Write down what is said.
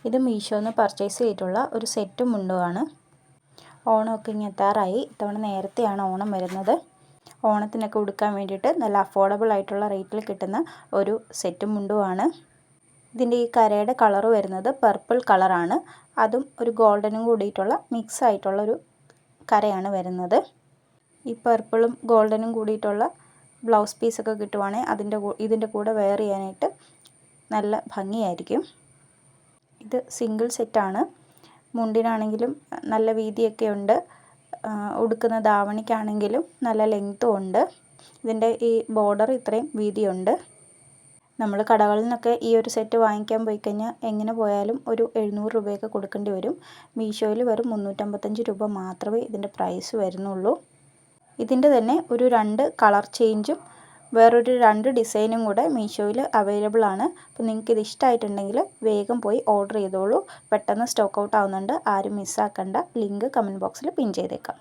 ഇത് മീഷോന്ന് പർച്ചേസ് ചെയ്തിട്ടുള്ള ഒരു സെറ്റും മുണ്ടുമാണ്. ഓണമൊക്കെ ഇങ്ങ് എത്താറായി. ഇത്തവണ നേരത്തെയാണ് ഓണം വരുന്നത്. ഓണത്തിനൊക്കെ ഉടുക്കാൻ വേണ്ടിയിട്ട് നല്ല അഫോർഡബിൾ ആയിട്ടുള്ള റേറ്റിൽ കിട്ടുന്ന ഒരു സെറ്റും മുണ്ടുമാണ്. ഇതിൻ്റെ ഈ കരയുടെ കളർ വരുന്നത് പർപ്പിൾ കളറാണ്. അതും ഒരു ഗോൾഡനും കൂടിയിട്ടുള്ള മിക്സ് ആയിട്ടുള്ളൊരു കരയാണ് വരുന്നത്. ഈ പർപ്പിളും ഗോൾഡനും കൂടിയിട്ടുള്ള ബ്ലൗസ് പീസൊക്കെ കിട്ടുവാണെങ്കിൽ ഇതിൻ്റെ കൂടെ വെയർ ചെയ്യാനായിട്ട് നല്ല ഭംഗിയായിരിക്കും. ഇത് സിംഗിൾ സെറ്റാണ്. മുണ്ടിനാണെങ്കിലും നല്ല വീതിയൊക്കെ ഉണ്ട്. ഉടുക്കുന്ന ധാവണിക്കാണെങ്കിലും നല്ല ലെങ്ത്തും ഉണ്ട്. ഇതിൻ്റെ ഈ ബോർഡർ ഇത്രയും വീതിയുണ്ട്. നമ്മൾ കടകളിൽ നിന്നൊക്കെ ഈ ഒരു സെറ്റ് വാങ്ങിക്കാൻ പോയി കഴിഞ്ഞാൽ എങ്ങനെ പോയാലും ഒരു 700 രൂപയൊക്കെ കൊടുക്കേണ്ടി വരും. മീഷോയിൽ വെറും 355 രൂപ മാത്രമേ ഇതിൻ്റെ പ്രൈസ് വരുന്നുള്ളൂ. ഇതിൻ്റെ തന്നെ ഒരു 2 കളർ ചേഞ്ചും വേറൊരു 2 ഡിസൈനും കൂടെ മീഷോയിൽ അവൈലബിൾ ആണ്. അപ്പോൾ നിങ്ങൾക്ക് ഇത് ഇഷ്ടമായിട്ടുണ്ടെങ്കിൽ വേഗം പോയി ഓർഡർ ചെയ്തോളൂ. പെട്ടെന്ന് സ്റ്റോക്ക് ഔട്ട് ആവുന്നുണ്ട്. ആരും മിസ്സാക്കണ്ട. ലിങ്ക് കമൻറ്റ് ബോക്സിൽ പിൻ ചെയ്തേക്കാം.